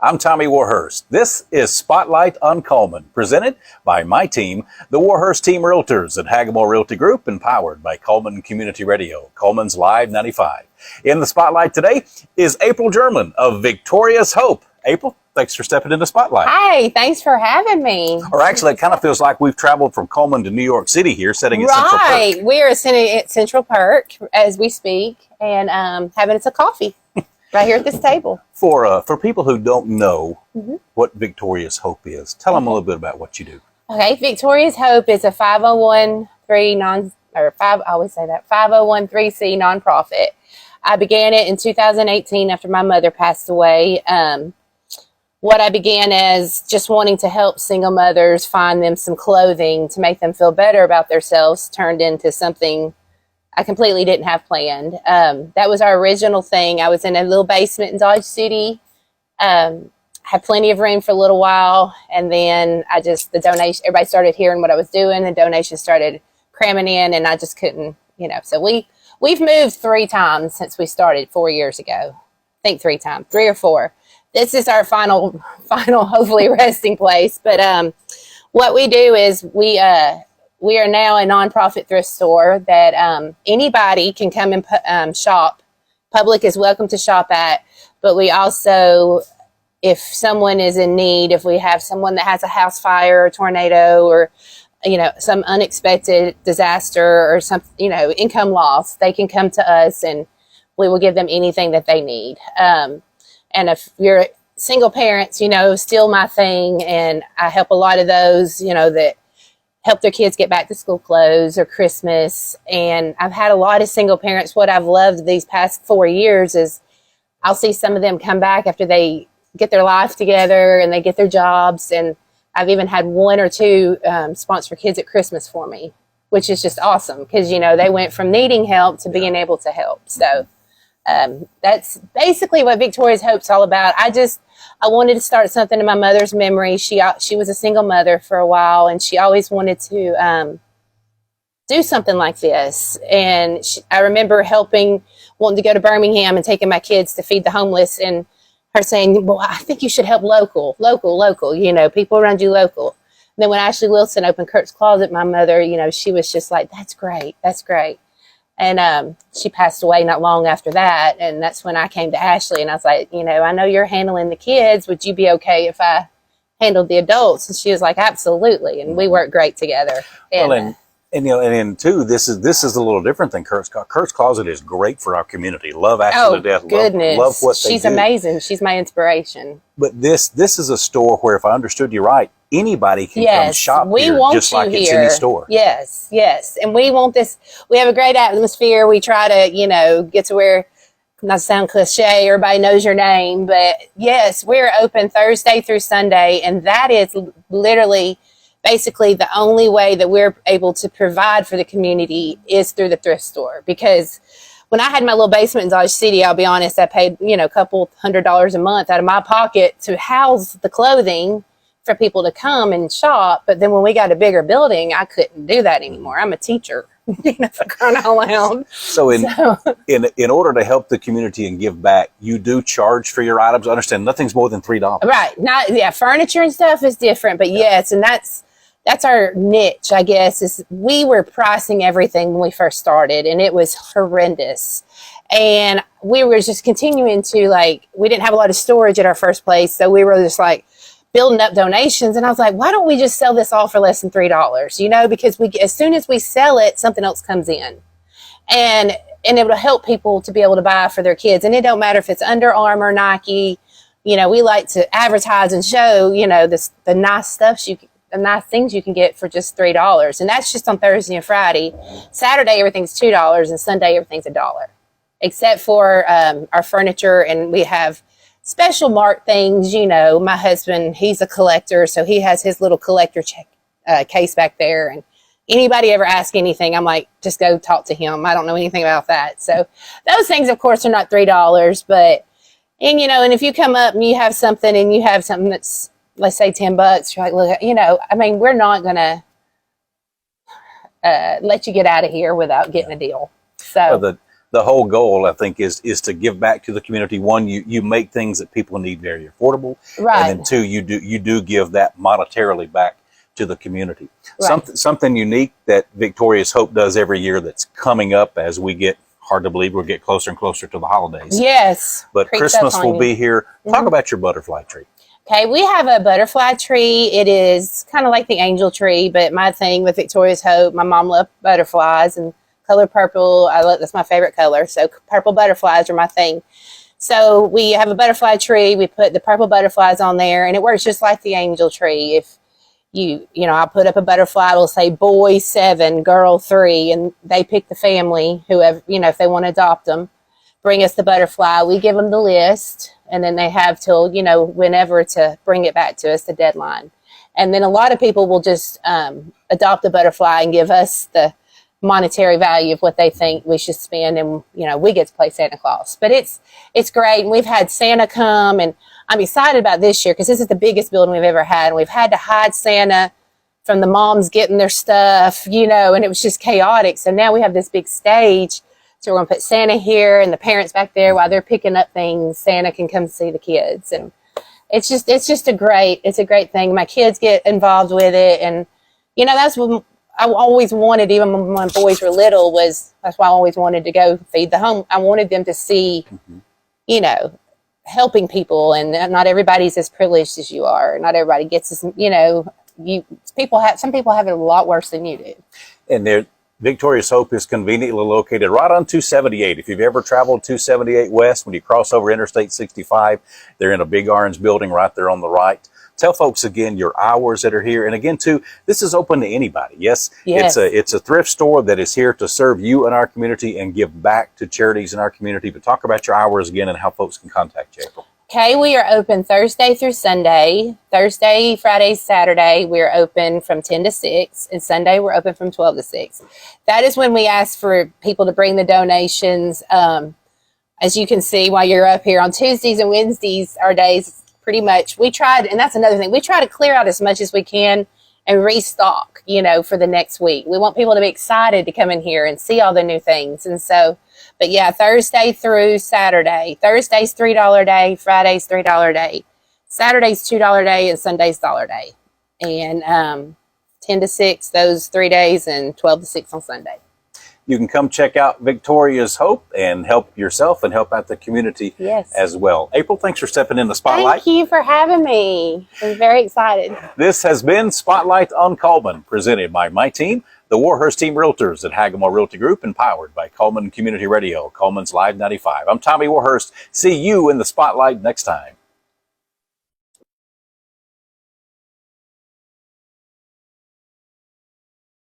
I'm Tommy Warhurst. This is Spotlight on Cullman, presented by my team, the Warhurst Team Realtors at Hagamore Realty Group, and powered by Cullman Community Radio, Cullman's Live 95. In the Spotlight today is April German of Victorious Hope. April, thanks for stepping into Spotlight. Hi, thanks for having me. Or actually, it kind of feels like we've traveled from Cullman to New York City here, sitting at Central Park. Right, we are sitting at Central Park as we speak and having us a coffee right here at this table. For people who don't know what Victorious Hope is, tell them a little bit about what you do. Okay, Victorious Hope is a 501c nonprofit. I began it in 2018 after my mother passed away. What I began as just wanting to help single mothers find them some clothing to make them feel better about themselves turned into something I completely didn't have planned. That was our original thing. I was in a little basement in Dodge City, had plenty of room for a little while, and then the donation, everybody started hearing what I was doing, the donations started cramming in, and I just couldn't, so we've moved 3 times since we started 4 years ago. I think 3 times, 3 or 4. This is our final, hopefully resting place. But what we do is we are now a nonprofit thrift store that anybody can come and shop. Public is welcome to shop at, but we also, if someone is in need, if we have someone that has a house fire or tornado or some unexpected disaster or some income loss, they can come to us and we will give them anything that they need. And if you're single parents, still my thing, and I help a lot of those that help their kids get back to school clothes or Christmas. And I've had a lot of single parents. What I've loved these past 4 years is I'll see some of them come back after they get their life together and they get their jobs. And I've even had 1 or 2 sponsor kids at Christmas for me, which is just awesome because, they went from needing help to being able to help. So that's basically what Victorious Hope's all about. I wanted to start something in my mother's memory. She was a single mother for a while, and she always wanted to do something like this. And I remember wanting to go to Birmingham and taking my kids to feed the homeless, and her saying, well, I think you should help local, people around you local. And then when Ashley Wilson opened Kurt's Closet, my mother, she was just like, that's great. And she passed away not long after that. And that's when I came to Ashley and I was like, I know you're handling the kids. Would you be okay if I handled the adults? And she was like, absolutely. And we work great together. And too, this is a little different than Kurt's Closet. Kurt's Closet is great for our community. Love Ashley to death. Goodness. Love what they do. She's amazing. She's my inspiration. But this is a store where, if I understood you right, anybody can come shop here just like it's any store. Yes. And we want this. We have a great atmosphere. We try to, get to where, not to sound cliche, everybody knows your name. But yes, we're open Thursday through Sunday. And that is literally basically the only way that we're able to provide for the community is through the thrift store. Because when I had my little basement in Dodge City, I'll be honest, I paid, a couple $100s a month out of my pocket to house the clothing for people to come and shop. But then when we got a bigger building, I couldn't do that anymore. I'm a teacher, for crying out loud. So in order to help the community and give back, you do charge for your items. I understand nothing's more than $3. Right. Furniture and stuff is different, but yes. And that's our niche, I guess, is we were pricing everything when we first started, and it was horrendous. And we were just continuing to, we didn't have a lot of storage at our first place, so we were just building up donations. And I was like, why don't we just sell this all for less than $3? Because as soon as we sell it, something else comes in. And it will help people to be able to buy for their kids. And it don't matter if it's Under Armour, Nike. We like to advertise and show, the nice stuff the nice things you can get for just $3. And that's just on Thursday and Friday. Saturday, everything's $2, and Sunday, everything's $1. Except for our furniture, and we have special marked things. My husband, he's a collector, so he has his little collector case back there. And anybody ever ask anything, I'm like, just go talk to him. I don't know anything about that. So those things, of course, are not $3, but, and if you come up and you have something that's, let's say $10, you're like, look, we're not going to let you get out of here without getting a deal. So the whole goal, I think, is to give back to the community. One, you make things that people need very affordable, Right. and then two, you do give that monetarily back to the community. Right. Something unique that Victorious Hope does every year that's coming up as we get, hard to believe, we'll get closer and closer to the holidays. Yes. But Creeps up Christmas on will you. be here. Talk about your butterfly tree. Okay, we have a butterfly tree. It is kind of like the angel tree, but my thing with Victoria's Hope, my mom loved butterflies and color purple. That's my favorite color. So purple butterflies are my thing. So we have a butterfly tree. We put the purple butterflies on there, and it works just like the angel tree. If I'll put up a butterfly, it'll say boy 7, girl 3, and they pick the family, whoever, if they want to adopt them, bring us the butterfly. We give them the list, and then they have till, whenever to bring it back to us, the deadline. And then a lot of people will just adopt a butterfly and give us the monetary value of what they think we should spend, and we get to play Santa Claus. But it's great, and we've had Santa come, and I'm excited about this year because this is the biggest building we've ever had, and we've had to hide Santa from the moms getting their stuff, and it was just chaotic. So now we have this big stage, so we're going to put Santa here and the parents back there while they're picking up things. Santa can come see the kids, and it's a great thing. My kids get involved with it, and that's what I always wanted, even when my boys were little, that's why I always wanted to go feed the home. I wanted them to see, helping people, and not everybody's as privileged as you are. Not everybody gets as, some people have it a lot worse than you do. And Victorious Hope is conveniently located right on 278. If you've ever traveled 278 West, when you cross over Interstate 65, they're in a big orange building right there on the right. Tell folks again your hours that are here. And again, too, this is open to anybody. Yes. It's a thrift store that is here to serve you and our community and give back to charities in our community. But talk about your hours again and how folks can contact you, April. Okay, we are open Thursday through Sunday. Thursday, Friday, Saturday, we're open from 10 to 6. And Sunday, we're open from 12 to 6. That is when we ask for people to bring the donations. As you can see while you're up here, on Tuesdays and Wednesdays, our days, pretty much, and that's another thing, we try to clear out as much as we can and restock, for the next week. We want people to be excited to come in here and see all the new things. And so, but yeah, Thursday through Saturday. Thursday's $3 day, Friday's $3 day, Saturday's $2 day, and Sunday's $1 day. And 10 to 6 those 3 days, and 12 to 6 on Sunday. You can come check out Victorious Hope and help yourself and help out the community as well. April, thanks for stepping in the spotlight. Thank you for having me. I'm very excited. This has been Spotlight on Cullman, presented by my team, the Warhurst Team Realtors at Hagamore Realty Group, and powered by Cullman Community Radio, Cullman's Live 95. I'm Tommy Warhurst. See you in the spotlight next time.